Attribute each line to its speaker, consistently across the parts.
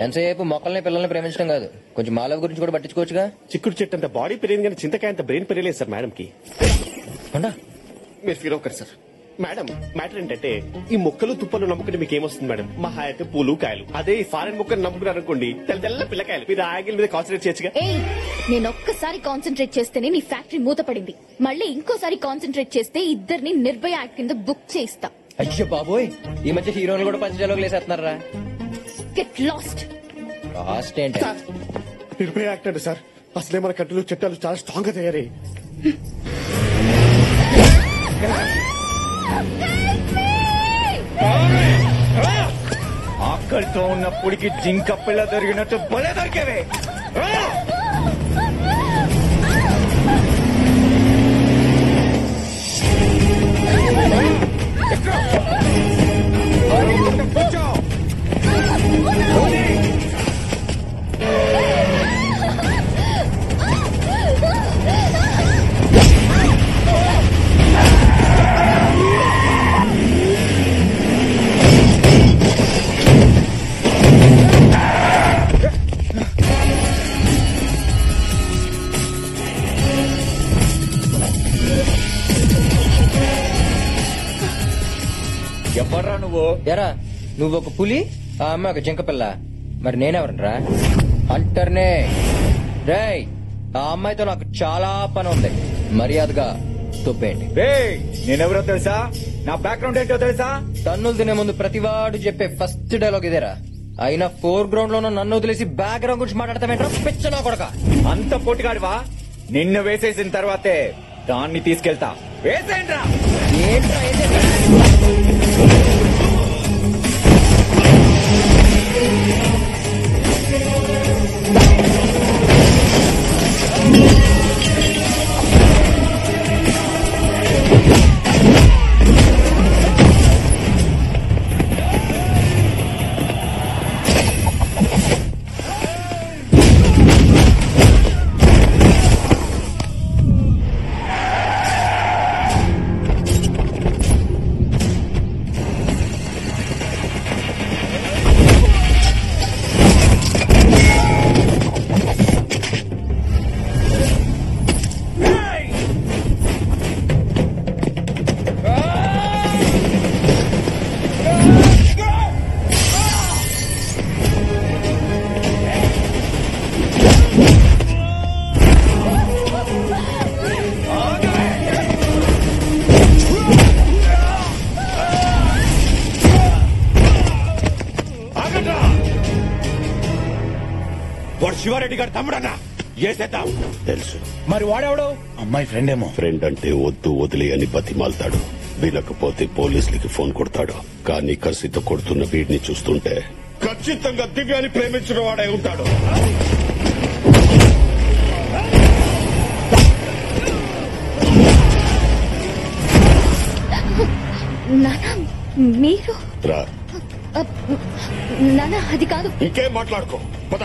Speaker 1: ఎంతసేపు మొక్కల్ని పిల్లల్ని ప్రేమించడం కాదు, కొంచెం మాలవ గురించి కూడా పట్టించుకోవచ్చుగా.
Speaker 2: చిక్కుడు చెట్టు అంత బాడీ పెరిగింది కానీ చింతకాయ అంత బ్రెయిన్ పెరగలేదు సార్ మేడం కి. మీరు ఫీల్ అవ్వకండి సార్. మేడం మ్యాటర్ ఏంటంటే ఈ మొక్కలు తుప్పలు నమ్ముకుంటే మీకు ఏమొస్తుంది మేడం? మహా అయితే పూలు కాయలు. అదే ఈ ఫారెన్ మొక్కలు నమ్ముకున్నారు అనుకోండి, తెల్ల తెల్ల పిల్లకాయలు. మీరు ఆగిల్ మీద కాన్సన్ట్రేట్ చేయొచ్చుగా.
Speaker 3: నేను ఒక్కసారి కాన్సన్ట్రేట్ చేస్తేనే నీ ఫ్యాక్టరీ మూతపడింది. మళ్ళీ ఇంకోసారి కాన్సన్ట్రేట్ చేస్తే ఇద్దరిని నిర్భయ యాక్ట్ కింద బుక్ చేయిస్తా.
Speaker 1: అయ్యో బాబోయ్, ఈ మధ్య హీరోలు కూడా పంచజాలోకి లేసేస్తున్నారా?
Speaker 3: Get lost.
Speaker 1: లాస్ట్ ఏంటి?
Speaker 2: నిర్భయ యాక్ట్ అండి సార్. అసలే మన కంట్రీలో చట్టాలు చాలా స్ట్రాంగ్ గా తయారయ్యాయి.
Speaker 4: ఆకలితో ఉన్నప్పటికి జింక పిల్ల దొరికినట్టు బలే దొరికేవే. ఎవర్రా నువ్వు?
Speaker 1: ఎరా నువ్వు ఒక పులి, ఆ అమ్మాయి ఒక జింక పిల్ల, మరి నేనెవరనరా? హంటర్నే. రేయ్, ఆ అమ్మాయితో నాకు చాలా పని ఉంది, మర్యాదగా తొప్పేయండి.
Speaker 4: నేనెవరో తెలుసా? నా బ్యాక్గ్రౌండ్ ఏంటో తెలుసా?
Speaker 1: తన్నులు తినే ముందు ప్రతివాడు చెప్పే ఫస్ట్ డైలాగ్ ఇదేరా. అయినా ఫోర్ గ్రౌండ్ లో నన్ను వదిలేసి బ్యాక్గ్రౌండ్ గురించి మాట్లాడతామేంట్రా పిచ్చనా కొడక?
Speaker 4: అంత పొట్టిగాడివా? నిన్ను వేసేసిన తర్వాతే దాన్ని తీసుకెళ్తా. వేసేయండ్రా.
Speaker 1: ఏంట్రా
Speaker 2: వాడు శివారెడ్డి గారు తమ్ముడన్నా? ఏసేద్దాం.
Speaker 5: తెలుసు.
Speaker 4: మరి వాడెవడు?
Speaker 5: అమ్మాయి ఫ్రెండ్ ఏమో.
Speaker 6: ఫ్రెండ్ అంటే వద్దు వదిలే అని బతిమాలతాడు. వీలకపోతే పోలీసులకి ఫోన్ కొడతాడు. కానీ కసితో కొడుతున్న వీడిని చూస్తుంటే ఖచ్చితంగా దివ్యాన్ని ప్రేమించిన వాడే ఉంటాడు.
Speaker 3: మీరు
Speaker 6: రా.
Speaker 3: నానా అది కాదు.
Speaker 6: ఇంకేం మాట్లాడుకో, పద.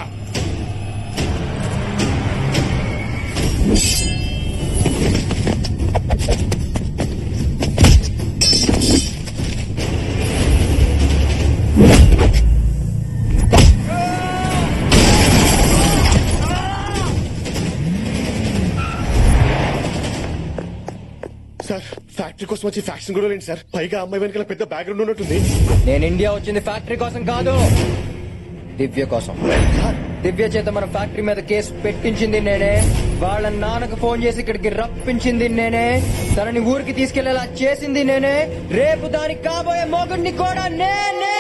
Speaker 2: సార్ ఫ్యాక్టరీ కోసం వచ్చి ఫ్యాక్షన్ కూడా లేండి సార్. పైగా అమ్మాయి వెనకాల పెద్ద బ్యాక్గ్రౌండ్ ఉన్నట్టుంది.
Speaker 1: నేను ఇండియా వచ్చింది ఫ్యాక్టరీ కోసం కాదు, దివ్య కోసం. దివ్య చేత మన ఫ్యాక్టరీ మీద కేసు పెట్టించింది నేనే. వాళ్ళ నాన్నకు ఫోన్ చేసి ఇక్కడికి రప్పించింది నేనే. తనని ఊరికి తీసుకెళ్లేలా చేసింది నేనే. రేపు దానికి కాబోయే మొగుడిని కూడా నేనే.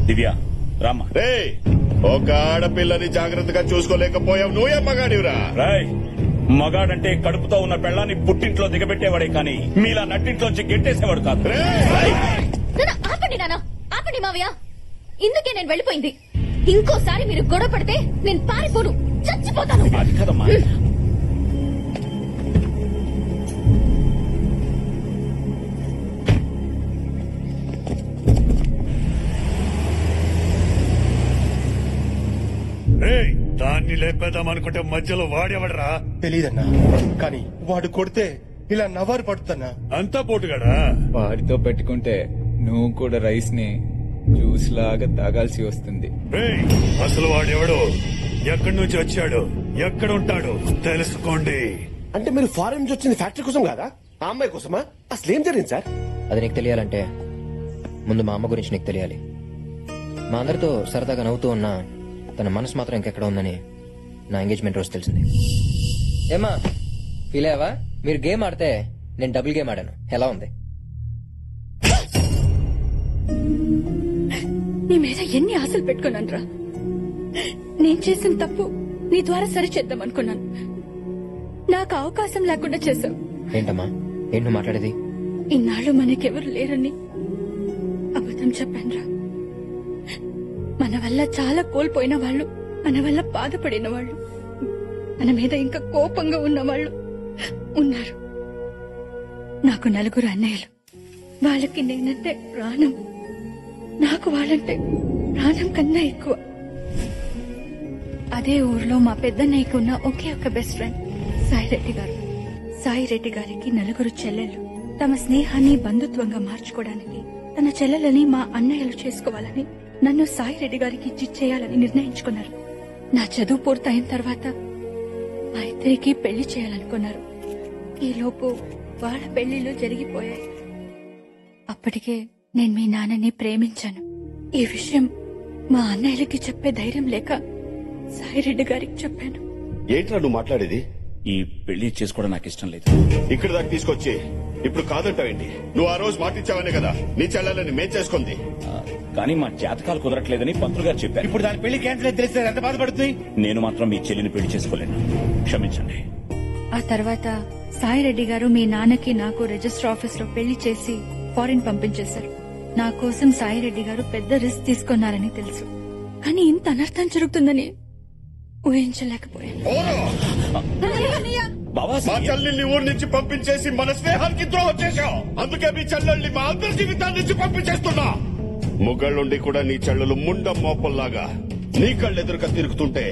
Speaker 5: దివ్య రామ్మా.
Speaker 6: ఒక ఆడపిల్లని జాగ్రత్తగా చూసుకోలేకపోయావు, నువ్వే మగాడివిరా.
Speaker 5: మగాడంటే కడుపుతో ఉన్న పెళ్ళాన్ని పుట్టింట్లో దిగబెట్టేవాడే కానీ మీలా నట్టింట్లోంచి గెట్టేసేవాడు కాదు.
Speaker 3: ఆపండి నాన్న, ఆపండి మావయ్య. ఇందుకే నేను వెళ్ళిపోయింది. ఇంకోసారి మీరు గొడవ పడితే నేను పారిపోను, చచ్చిపోతాను.
Speaker 5: అది కదమ్మా.
Speaker 7: దాన్ని లేపేద్దాం అనుకుంటే మధ్యలో వాడేవడరా?
Speaker 8: తెలీదన్నా, కానీ వాడు కొడితే ఇలా నవ్వారు పడుతున్నా.
Speaker 7: అంతా పోటుగాడా?
Speaker 4: వాడితో పెట్టుకుంటే నువ్వు కూడా రైస్ ని జ్యూస్ లాగా తాగాల్సి వస్తుంది.
Speaker 7: అసలు వాడెవడు, ఎక్కడి నుంచి వచ్చాడు, ఎక్కడ ఉంటాడు తెలుసుకోండి.
Speaker 2: అంటే మీరు ఫారెన్ నుంచి వచ్చింది ఫ్యాక్టరీ కోసం కాదా, ఆ అమ్మాయి కోసమా? అసలు ఏం జరిగింది సార్?
Speaker 1: అది నీకు తెలియాలంటే ముందు మా అమ్మ గురించి నీకు తెలియాలి. మా అందరితో సరదాగా నవ్వుతూ ఉన్నా తన మనసు మాత్రం ఇంకెక్కడ ఉందని నా ఎంగేజ్మెంట్ రోజు తెలిసింది. ఏమా ఫీల్ అయ్యావా? మీరు గేమ్ ఆడితే నేను డబుల్ గేమ్ ఆడాను. ఎలా ఉంది?
Speaker 3: నీ మీద ఎన్ని ఆశలు పెట్టుకున్నాను రా. నేను చేసిన తప్పు నీ ద్వారా సరిచేద్దాం అనుకున్నాను. నాకు అవకాశం లేకుండా చేశావు.
Speaker 1: ఏంటమ్మా ఏంటి నువ్వు మాట్లాడేది?
Speaker 3: ఇన్నాళ్ళు మనకెవరు లేరని అబద్ధం చెప్పాను రా. మన వల్ల చాలా కోల్పోయిన వాళ్ళు, మన వల్ల బాధపడిన వాళ్ళు, మన మీద ఇంకా కోపంగా ఉన్న వాళ్ళు ఉన్నారు. నాకు 4 అన్నయ్యలు. వాళ్ళకి నేనంటే ప్రాణం. నాకు వాళ్ళంటే ప్రాణం కన్నా ఎక్కువ. అదే ఊర్లో మా పెద్దన్నయ్యకు ఉన్న ఒకే ఒక బెస్ట్ ఫ్రెండ్ సాయిరెడ్డి గారు. సాయిరెడ్డి గారికి 4 చెల్లెళ్ళు. తమ స్నేహాన్ని బంధుత్వంగా మార్చుకోవడానికి తన చెల్లెలని మా అన్నయ్యలు చేసుకోవాలని నన్ను సాయిరెడ్డి గారికి ఇచ్చి చేయాలని నిర్ణయించుకున్నారు. నా చదువు పూర్తయిన తర్వాత మా ఇద్దరికి పెళ్లి చేయాలనుకున్నారు. ఈలోపు వాళ్ళ పెళ్లిళ్ళు జరిగిపోయాయి. అప్పటికే నేను మీ నాన్నని ప్రేమించాను. ఈ విషయం మా అన్నయ్యలకి చెప్పే ధైర్యం లేక సాయిరెడ్డి గారికి చెప్పాను.
Speaker 6: ఏంట్రా నువ్వు మాట్లాడేది?
Speaker 5: ఈ పెళ్లి చేసుకోవడం నాకు ఇష్టం లేదు.
Speaker 6: ఇక్కడ దాకా తీసుకొచ్చి ఇప్పుడు కాదంటావేంటి? నువ్వు ఆ రోజు మాటిచ్చావనే కదా నీ చెల్లెలని మేం చేసుకుంది.
Speaker 5: కానీ మా జాతకాలు కుదరట్లేదని పంతులు గారు చెప్పారు.
Speaker 7: ఇప్పుడు దాని పెళ్లి క్యాన్సిల్ తెలిస్తే ఎంత బాధపడుతుంది?
Speaker 5: నేను మాత్రం మీ చెల్లిని పెళ్లి చేసుకోలేను, క్షమించండి.
Speaker 3: ఆ తర్వాత సాయిరెడ్డి గారు మీ నాన్నకి నాకు రిజిస్టర్ ఆఫీస్ లో పెళ్లి చేసి ఫారిన్ పంపించేశారు. నా కోసం సాయిరెడ్డి గారు పెద్ద రిస్క్ తీసుకున్నారని తెలుసు, కానీ ఇంత అనర్థం జరుగుతుందని ఊహించలేకపోయాను.
Speaker 5: బావా,
Speaker 6: మా చెల్లెల్ని ఊరి నుంచి పంపించేసి మన స్నేహానికి ద్రోహం చేశావు. అందుకే మీ చెల్లెల్ని మా అందరి జీవితాల నుంచి పంపించేస్తున్నా. ముగ్గుళ్ళుండి కూడా నీ చెల్లెలు ముండ మోపల్లాగా నీ కళ్ళెదురుగా తిరుగుతుంటే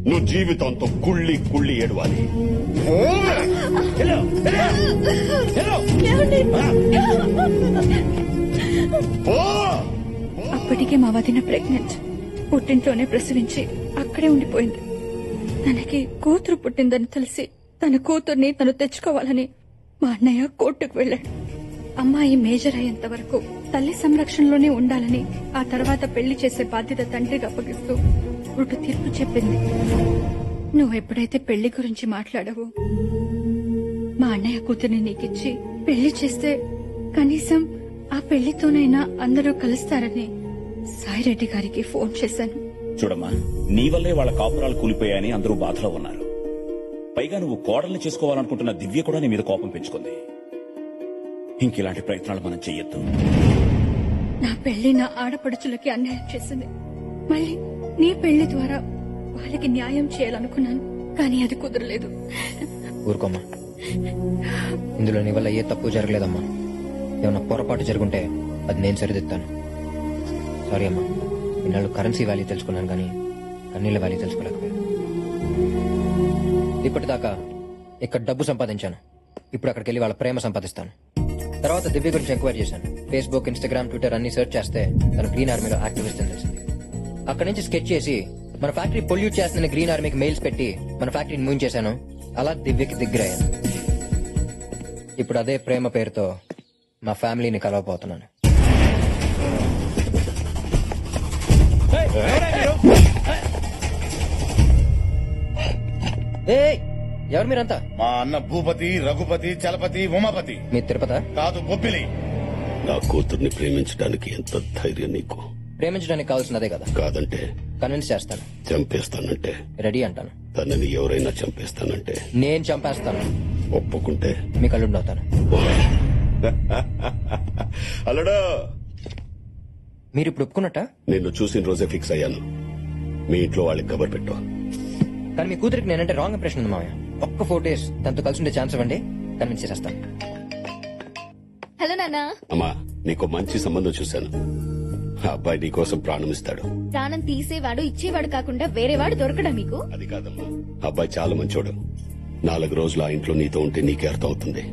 Speaker 6: నువ్వు జీవితంతో కుళ్ళి కుళ్ళి ఏడవాలి.
Speaker 3: అప్పటికే మా వదిన ప్రెగ్నెంట్. పుట్టింట్లోనే ప్రసవించి అక్కడే ఉండిపోయింది. తనకి కూతురు పుట్టిందని తెలిసి తన కూతుర్ని తను తెచ్చుకోవాలని మా అన్నయ్య కోర్టుకు వెళ్లాడు. అమ్మాయి మేజర్ అయ్యేంత వరకు తల్లి సంరక్షణలోనే ఉండాలని, ఆ తర్వాత పెళ్లి చేసే బాధ్యత తండ్రికి అప్పగిస్తూ కోర్టు తీర్పు చెప్పింది. నువ్వెప్పుడైతే పెళ్లి గురించి మాట్లాడావో మా అన్నయ్య కూతుర్ని నీకిచ్చి పెళ్లి చేస్తే కనీసం ఆ పెళ్లితోనైనా అందరూ కలుస్తారని సాయిరెడ్డి గారికి ఫోన్ చేశాను.
Speaker 5: చూడమ్మా, నీ వల్లే వాళ్ళ కాపురాలు కూలిపోయాయని అందరూ బాధలో ఉన్నారు. పైగా నువ్వు కోడల్ని చేసుకోవాలనుకుంటున్న దివ్య కూడా నీ మీద కోపం పెంచుకుంది. ఇంకిలాంటి ప్రయత్నాలు మనం చెయ్యొద్దు.
Speaker 3: నా పెళ్లి నా ఆడపడుచులకి అన్యాయం చేసింది. మళ్ళీ నీ పెళ్లి ద్వారా వాళ్ళకి న్యాయం చేయాలనుకున్నాను, కానీ అది కుదరలేదు.
Speaker 1: ఊరుకోమ్మా, ఇందులో నీ వల్ల ఏ తప్పు జరగలేదమ్మా. ఏమన్నా పొరపాటు జరుగుంటే అది నేను సరిదిద్దాను. సారీ అమ్మా. ఇన్నాళ్ళు కరెన్సీ వాల్యూ తెలుసుకున్నాను కానీ కన్నీళ్ళ వాల్యూ తెలుసుకోలేకపోయాను. ఇప్పటిదాకా ఇక్కడ డబ్బు సంపాదించాను, ఇప్పుడు అక్కడికి వెళ్ళి వాళ్ళ ప్రేమ సంపాదిస్తాను. తర్వాత దివ్య గురించి ఎంక్వైరీ చేశాను. ఫేస్బుక్, ఇన్స్టాగ్రామ్, ట్విట్టర్ అన్ని సెర్చ్ చేస్తే తను గ్రీన్ ఆర్మీలో యాక్టివిస్ట్ అని తెలిసింది. అక్కడి నుంచి స్కెచ్ చేసి మన ఫ్యాక్టరీ పొల్యూట్ చేస్తున్న గ్రీన్ ఆర్మీకి మెయిల్స్ పెట్టి మన ఫ్యాక్టరీని మూవ్ చేశాను. అలా దివ్యకి దగ్గరయ్యాను. ఇప్పుడు అదే ప్రేమ పేరుతో మా ఫ్యామిలీని కలవబోతున్నాను. ఎవరు మీరంతా?
Speaker 7: మా అన్న భూపతి, రఘుపతి, చలపతి, ఉమాపతి.
Speaker 1: మీ తిరుపతి
Speaker 7: కాదు, బొబ్బిలి.
Speaker 6: నా కూతుర్ని ప్రేమించడానికి ఎంత ధైర్యం నీకు?
Speaker 1: ప్రేమించడానికి కావాల్సినదే కదా.
Speaker 6: కాదంటే
Speaker 1: కన్విన్స్ చేస్తాను.
Speaker 6: చంపేస్తానంటే?
Speaker 1: రెడీ అంటాను.
Speaker 6: తనని ఎవరైనా చంపేస్తానంటే?
Speaker 1: నేను చంపేస్తాను.
Speaker 6: ఒప్పుకుంటే
Speaker 1: మీ కళ్ళుండి అవుతాను.
Speaker 6: అలడా,
Speaker 1: మీరు ఇప్పుడు ఒప్పుకున్నట్ట?
Speaker 6: నిన్ను చూసిన రోజే ఫిక్స్ అయ్యాను. మీ ఇంట్లో వాళ్ళకి కబర్ పెట్టు.
Speaker 1: కానీ మీ కూతురికి నేనంటే రాంగ్ ఇంప్రెషన్ ఉంది మామయ్య. ఒక్క 4 days తనతో కలిసి ఉండే ఛాన్స్ ఇవ్వండి, కన్విన్స్ చేసేస్తాను.
Speaker 9: హలో నాన్న.
Speaker 6: అమ్మా, నీకు మంచి సంబంధం చూశాను. ఆ అబ్బాయి నీకోసం ప్రాణం ఇస్తాడు.
Speaker 9: ప్రాణం తీసేవాడు ఇచ్చేవాడు కాకుండా వేరేవాడు దొరకడా మీకు?
Speaker 6: అది కాదమ్మా, అబ్బాయి చాలా మంచోడు. 4 రోజులు ఆ ఇంట్లో నీతో ఉంటే నీకే అర్థం అవుతుంది.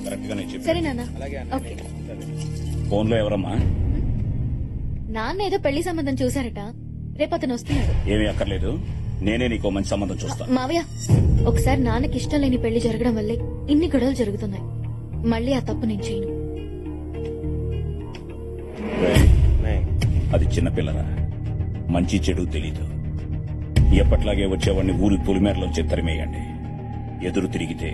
Speaker 5: కరెక్ట్ గానే చెప్పు.
Speaker 9: సరే నాన్న. ఓకే.
Speaker 5: ఫోన్ లో ఎవరమ్మా?
Speaker 9: నాన్న ఏదో పెళ్లి సంబంధం చూసారట, రేపు అతను వస్తున్నాడు.
Speaker 5: ఏమీ అక్కర్లేదు, నేనే నీకు మంచి సంబంధం చూస్తాను.
Speaker 9: మావయ్య, ఒకసారి నాన్నకి ఇష్టం లేని పెళ్లి జరగడం వల్లే ఇన్ని గొడవలు జరుగుతున్నాయి. మళ్ళీ ఆ తప్పు నేను చేయను.
Speaker 5: అది చిన్నపిల్లరా, మంచి చెడు తెలీదు. ఎప్పట్లాగే వచ్చేవాడిని ఊరి పులిమేరలోంచి తరిమేయండి. ఎదురు తిరిగితే